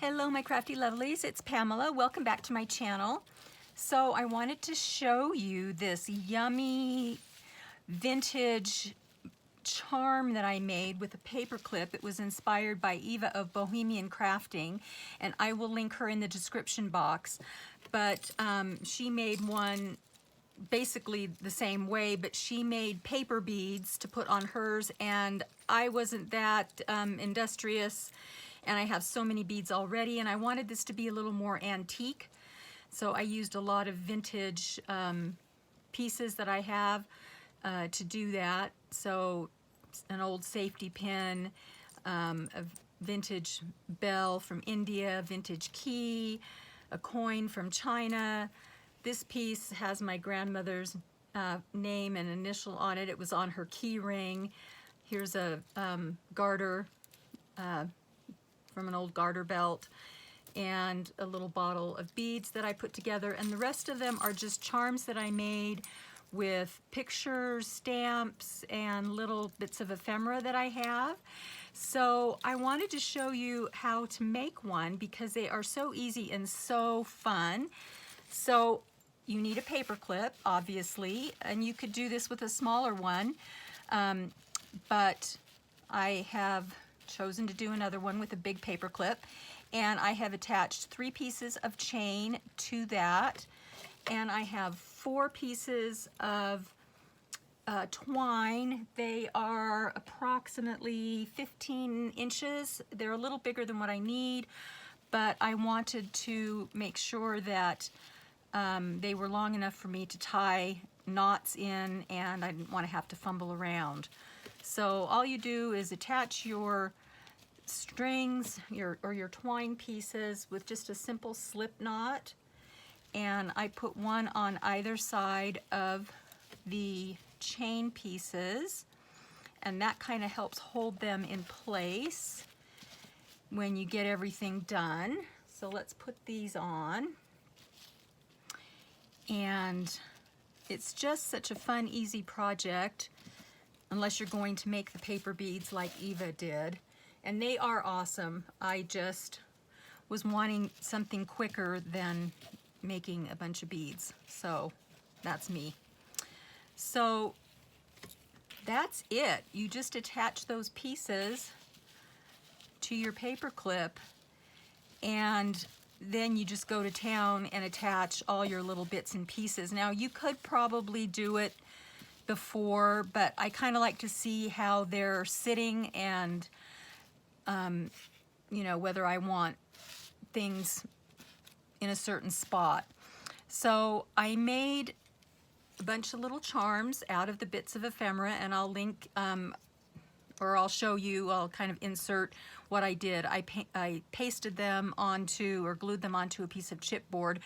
Hello my crafty lovelies, it's Pamela. Welcome back to my channel. So I wanted to show you this yummy vintage charm that I made with a paper clip. It was inspired by Eva of Bohemian Crafting, and I will link her in the description box. But she made one basically the same way, but she made paper beads to put on hers, and I wasn't that industrious, and I have so many beads already, and I wanted this to be a little more antique, so I used a lot of vintage pieces that I have to do that. So an old safety pin, a vintage bell from India, vintage key, a coin from China. This piece has my grandmother's name and initial on it. It was on her key ring. Here's a garter from an old garter belt, and a little bottle of beads that I put together, and the rest of them are just charms that I made with pictures, stamps, and little bits of ephemera that I have. So I wanted to show you how to make one because they are so easy and so fun. So you need a paper clip, obviously, and you could do this with a smaller one, but I have chosen to do another one with a big paper clip, and I have attached 3 pieces of chain to that, and I have 4 pieces of twine. They are approximately 15 inches. They're a little bigger than what I need, but I wanted to make sure that they were long enough for me to tie knots in, and I didn't want to have to fumble around. So all you do is attach your strings or your twine pieces with just a simple slip knot, and I put one on either side of the chain pieces, and that kind of helps hold them in place when you get everything done. So let's put these on, and it's just such a fun, easy project, unless you're going to make the paper beads like Eva did. And they are awesome. I just was wanting something quicker than making a bunch of beads. So that's me. So that's it. You just attach those pieces to your paper clip, and then you just go to town and attach all your little bits and pieces. Now you could probably do it before, but I kind of like to see how they're sitting, and you know, whether I want things in a certain spot. So I made a bunch of little charms out of the bits of ephemera, and I'll link or I'll show you, I'll kind of insert what I did. I pasted them onto, or glued them onto a piece of chipboard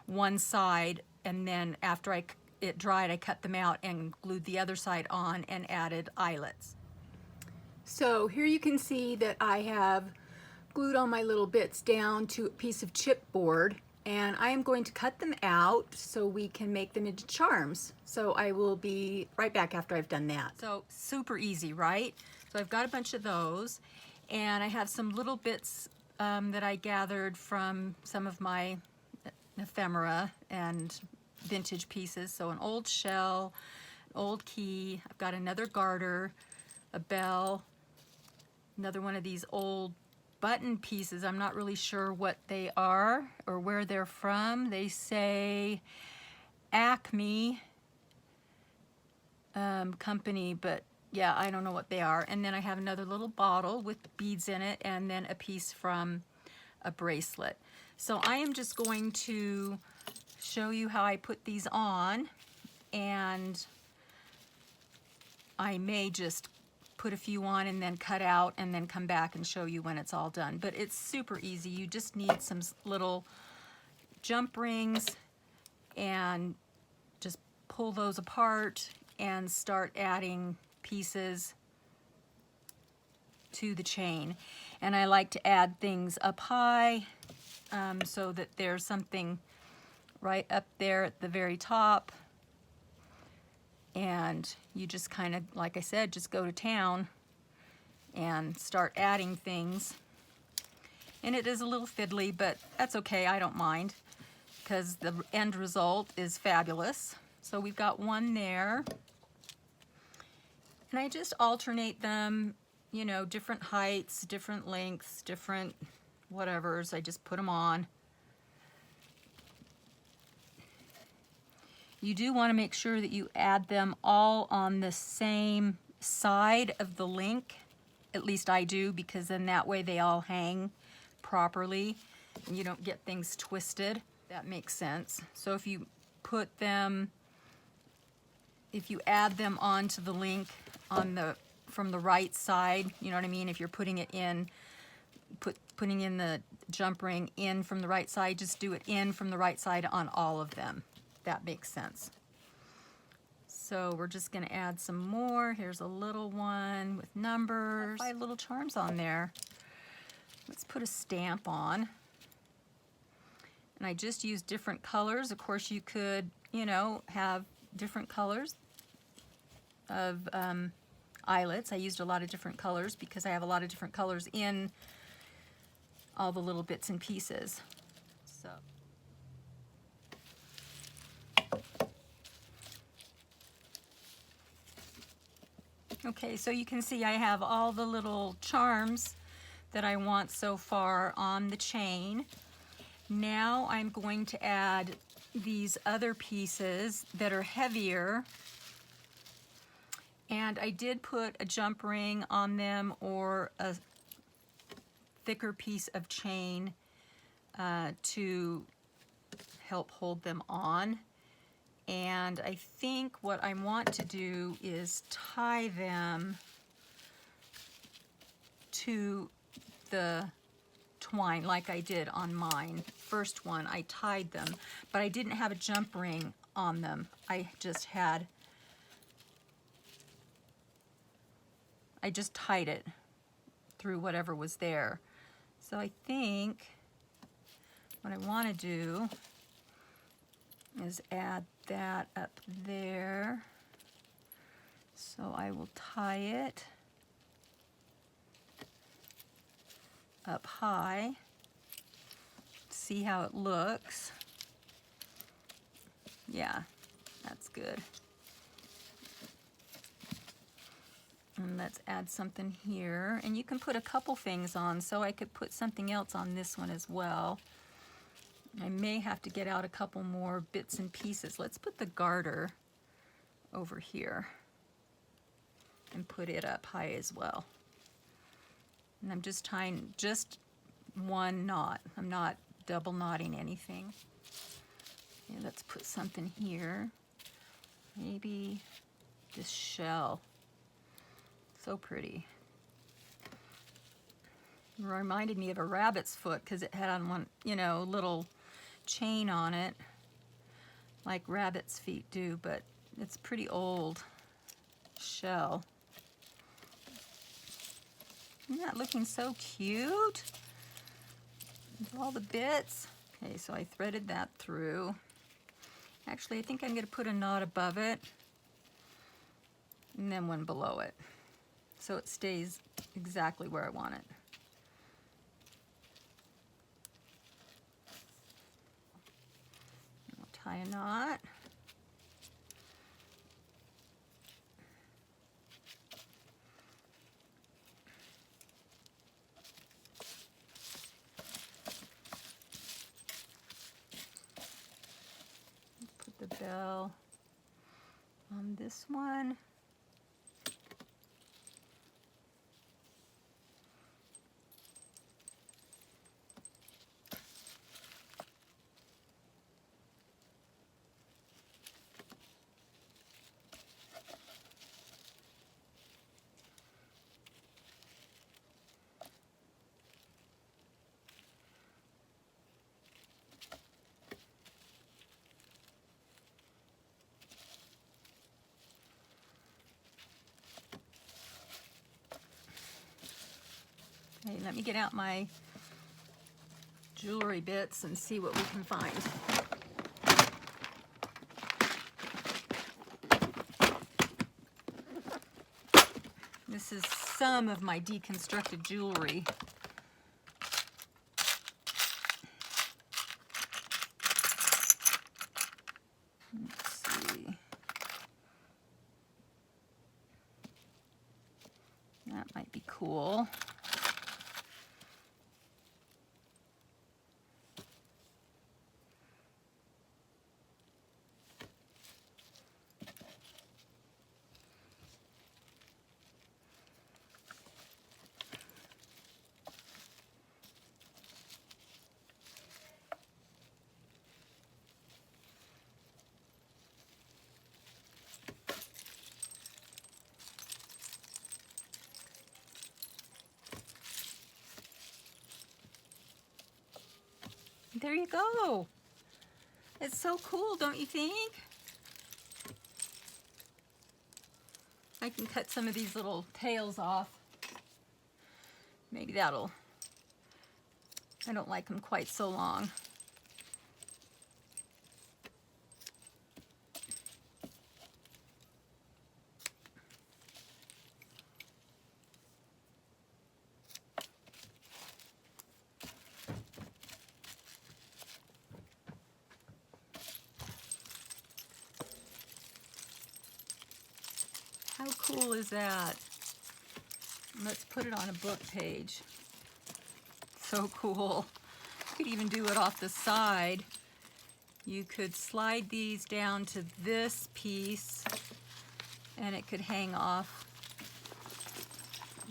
one side, and then after it dried, I cut them out and glued the other side on and added eyelets. So here you can see that I have glued all my little bits down to a piece of chipboard, and I am going to cut them out so we can make them into charms. So I will be right back after I've done that. So super easy, right? So I've got a bunch of those, and I have some little bits that I gathered from some of my ephemera and vintage pieces. So an old shell, an old key, I've got another garter, a bell, another one of these old button pieces. I'm not really sure what they are or where they're from. They say Acme company, but yeah, I don't know what they are. And then I have another little bottle with beads in it, and then a piece from a bracelet. So I am just going to show you how I put these on, and I may just put a few on and then cut out and then come back and show you when it's all done. But it's super easy. You just need some little jump rings, and just pull those apart and start adding pieces to the chain. And I like to add things up high so that there's something right up there at the very top, and you just kind of, like I said, just go to town and start adding things. And it is a little fiddly, but that's okay, I don't mind, because the end result is fabulous. So we've got one there. And I just alternate them, you know, different heights, different lengths, different whatevers. I just put them on. You do want to make sure that you add them all on the same side of the link. At least I do, because then that way they all hang properly and you don't get things twisted. That makes sense. So if you put them, if you add them onto the link on the from the right side, you know what I mean? If you're putting it in, putting in the jump ring in from the right side, just do it in from the right side on all of them. That makes sense. So we're just going to add some more. Here's a little one with numbers. 5 little charms on there. Let's put a stamp on. And I just used different colors. Of course, you could, you know, have different colors of eyelets. I used a lot of different colors because I have a lot of different colors in all the little bits and pieces. So. Okay, so you can see I have all the little charms that I want so far on the chain. Now I'm going to add these other pieces that are heavier. And I did put a jump ring on them or a thicker piece of chain to help hold them on. And I think what I want to do is tie them to the twine like I did on mine. First one, I tied them, but I didn't have a jump ring on them. I just tied it through whatever was there. So I think what I want to do is add that up there. So I will tie it up high. See how it looks. Yeah, that's good. And let's add something here. And you can put a couple things on, so I could put something else on this one as well. I may have to get out a couple more bits and pieces. Let's put the garter over here and put it up high as well. And I'm just tying just one knot. I'm not double knotting anything. Okay, let's put something here. Maybe this shell. So pretty. It reminded me of a rabbit's foot because it had on one, you know, little chain on it like rabbit's feet do, but it's pretty old shell. Isn't that looking so cute? With all the bits. Okay, so I threaded that through. Actually, I think I'm going to put a knot above it and then one below it so it stays exactly where I want it. Tie a knot. Put the bell on this one. Okay, let me get out my jewelry bits and see what we can find. This is some of my deconstructed jewelry. cool. There you go. It's so cool, don't you think? I can cut some of these little tails off. Maybe that'll, I don't like them quite so long. How cool is that? Let's put it on a book page. So cool. You could even do it off the side. You could slide these down to this piece and it could hang off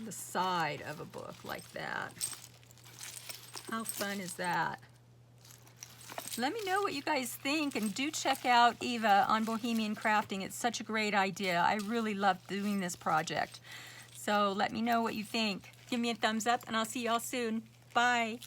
the side of a book like that. How fun is that? Let me know what you guys think, and do check out Eva on Bohemian Crafting. It's such a great idea. I really love doing this project. So let me know what you think. Give me a thumbs up and I'll see y'all soon. Bye.